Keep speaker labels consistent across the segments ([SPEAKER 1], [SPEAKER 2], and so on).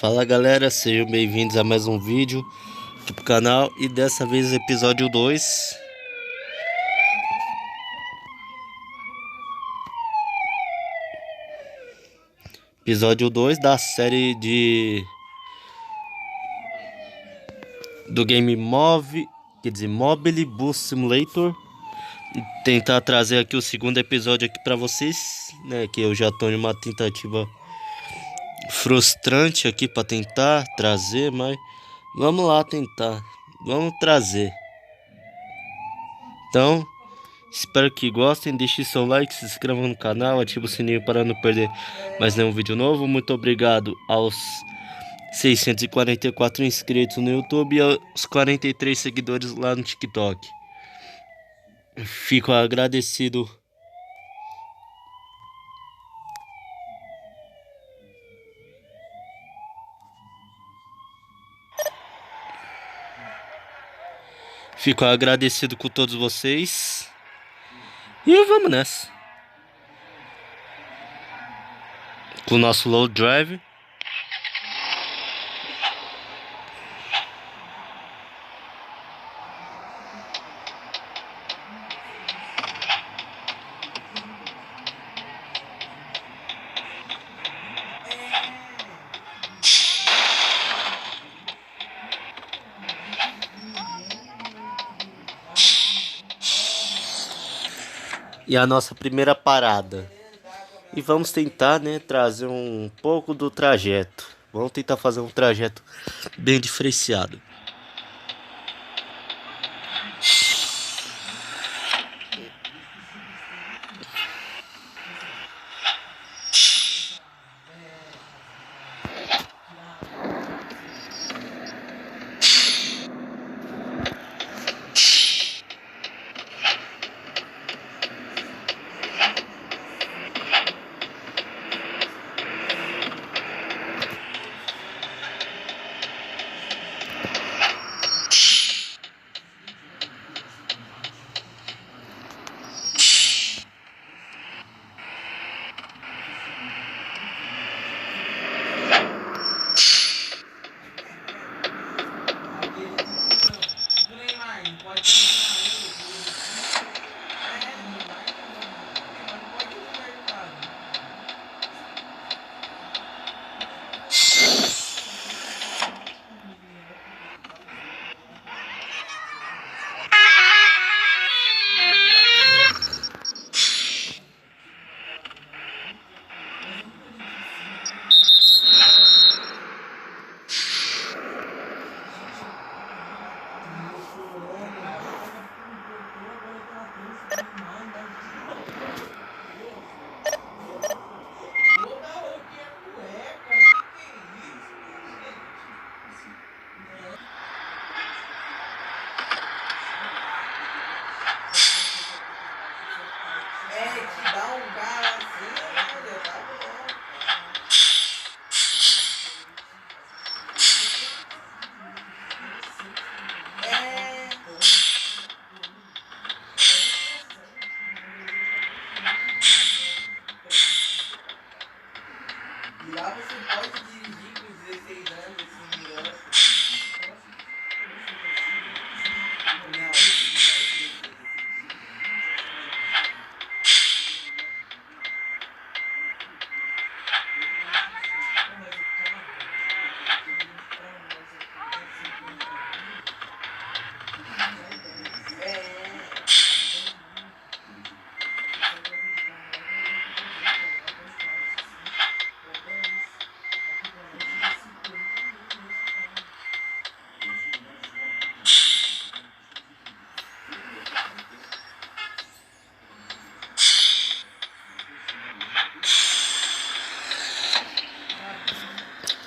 [SPEAKER 1] Fala galera, sejam bem-vindos a mais um vídeo aqui pro canal. E dessa vez episódio 2. Episódio 2 da série do game Mobile Bus Simulator. E tentar trazer aqui o segundo episódio aqui pra vocês, né? Que eu já tô em uma tentativa frustrante aqui pra tentar trazer, mas vamos lá tentar. Vamos trazer. Então, espero que gostem, deixem seu like, se inscrevam no canal, ative o sininho para não perder mais nenhum vídeo novo. Muito obrigado aos 644 inscritos no YouTube e aos 43 seguidores lá no TikTok. Fico agradecido. Fico agradecido com todos vocês. E vamos nessa. Com o nosso low drive. E a nossa primeira parada. E vamos tentar, né, trazer um pouco do trajeto. Vamos tentar fazer um trajeto bem diferenciado.
[SPEAKER 2] E lá você pode dirigir com 16 anos esse negócio.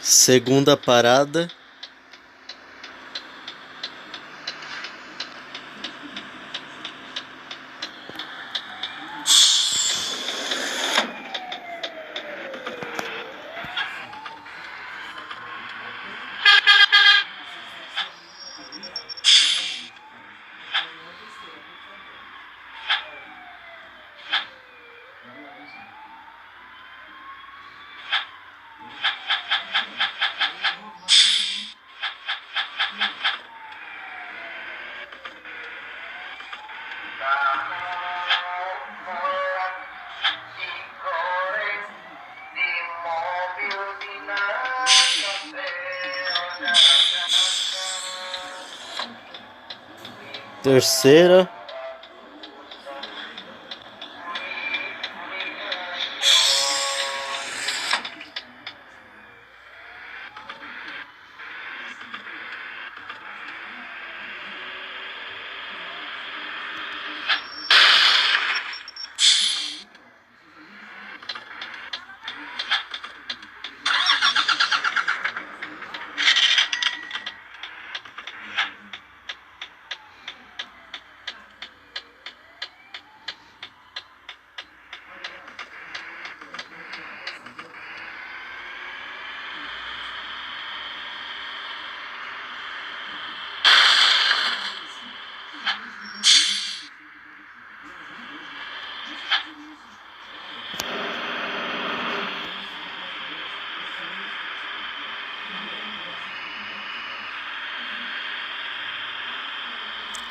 [SPEAKER 1] Segunda parada. Terceira.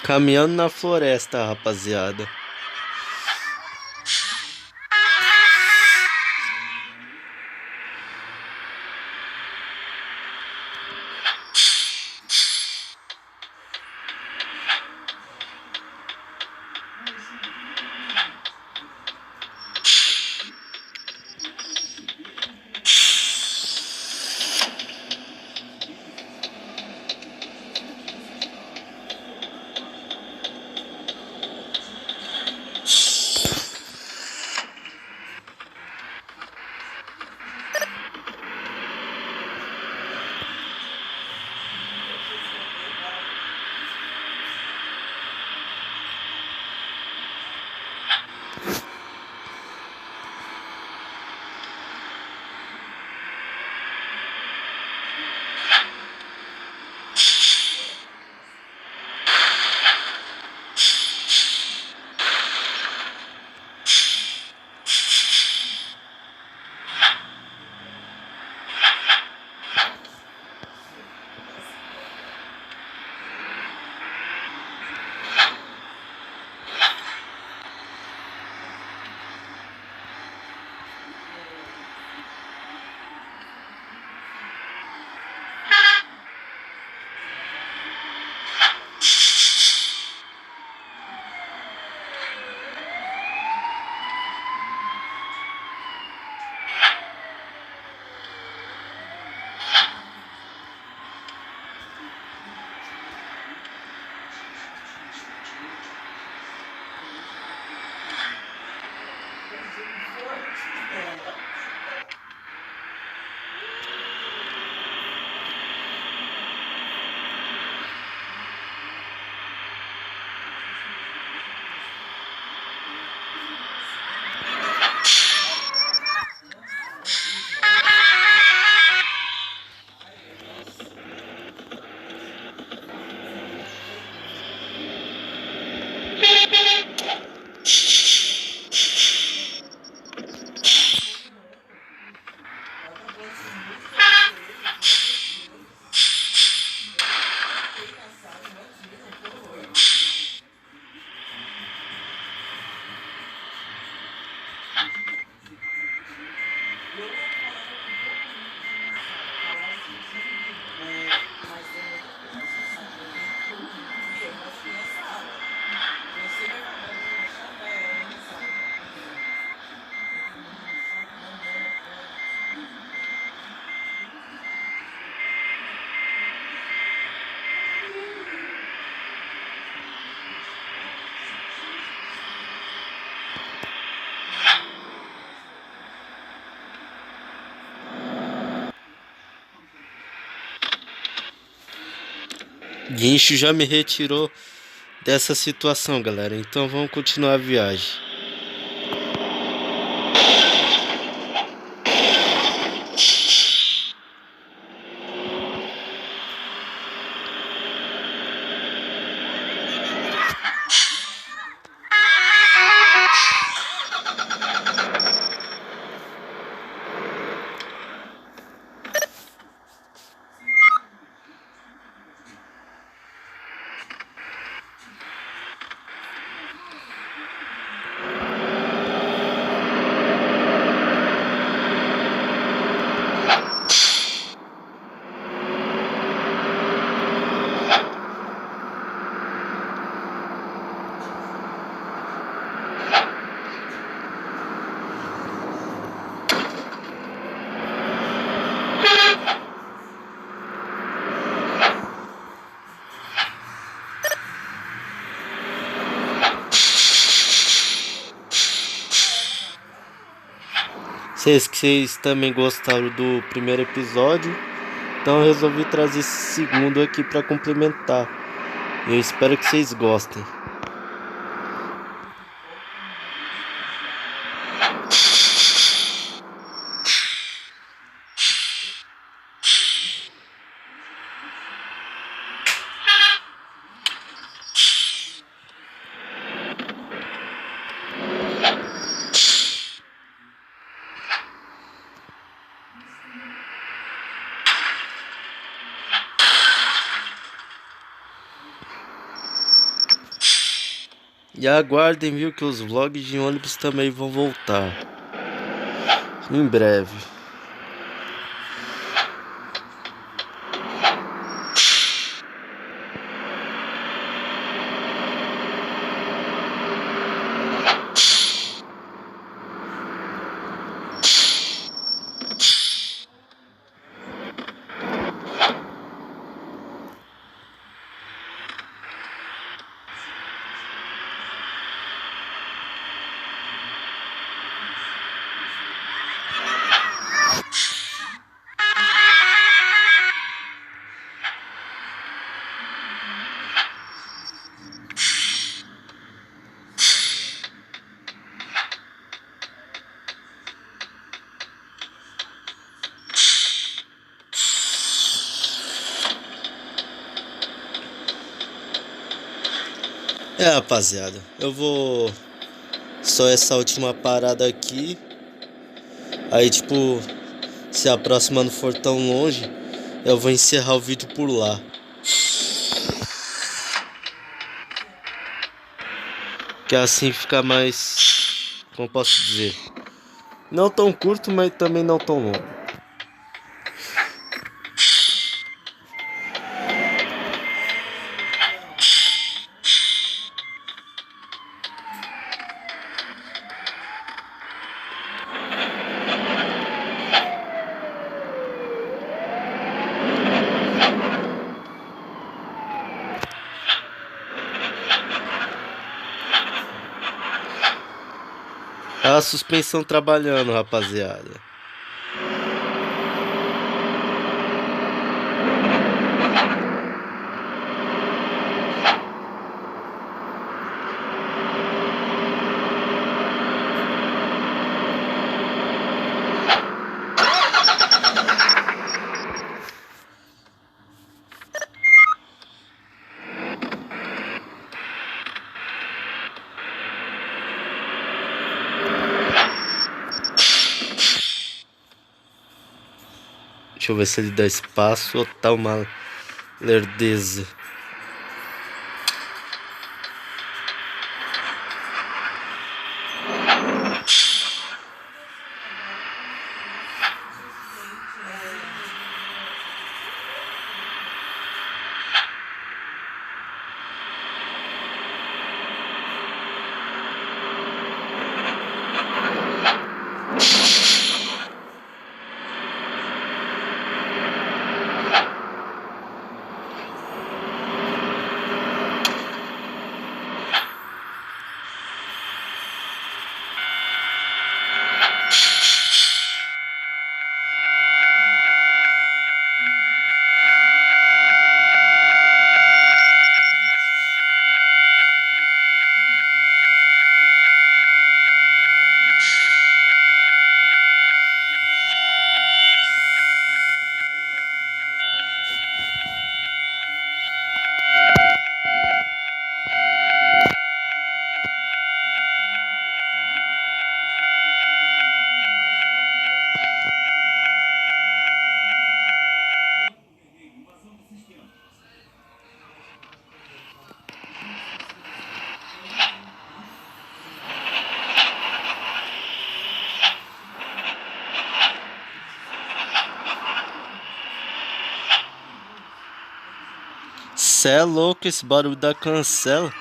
[SPEAKER 1] Caminhando na floresta, rapaziada. Guincho já me retirou dessa situação, galera. Então vamos continuar a viagem. Vocês que vocês também gostaram do primeiro episódio, então eu resolvi trazer esse segundo aqui para complementar. Eu espero que vocês gostem. E aguardem, viu, que os vlogs de ônibus também vão voltar em breve. Rapaziada, eu vou só essa última parada aqui. Aí, tipo, se a próxima não for tão longe, eu vou encerrar o vídeo por lá. Que assim fica mais, como posso dizer, não tão curto, mas também não tão longo. A suspensão trabalhando, rapaziada. Deixa eu ver se ele dá espaço ou tá uma lerdeza. Cê é louco, esse barulho da cancela.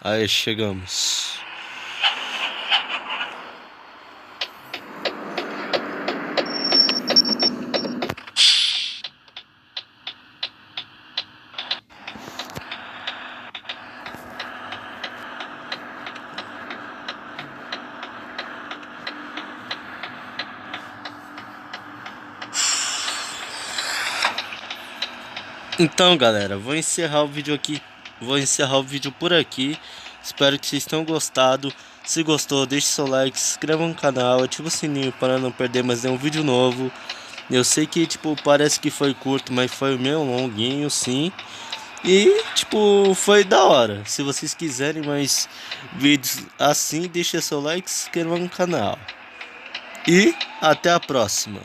[SPEAKER 1] Aí chegamos. Então, galera, vou encerrar o vídeo aqui. Vou encerrar o vídeo por aqui. Espero que vocês tenham gostado. Se gostou, deixe seu like, se inscreva no canal, ative o sininho para não perder mais nenhum vídeo novo. Eu sei que, tipo, parece que foi curto, mas foi meio longuinho, sim. E, tipo, foi da hora. Se vocês quiserem mais vídeos assim, deixe seu like, se inscreva no canal. E até a próxima.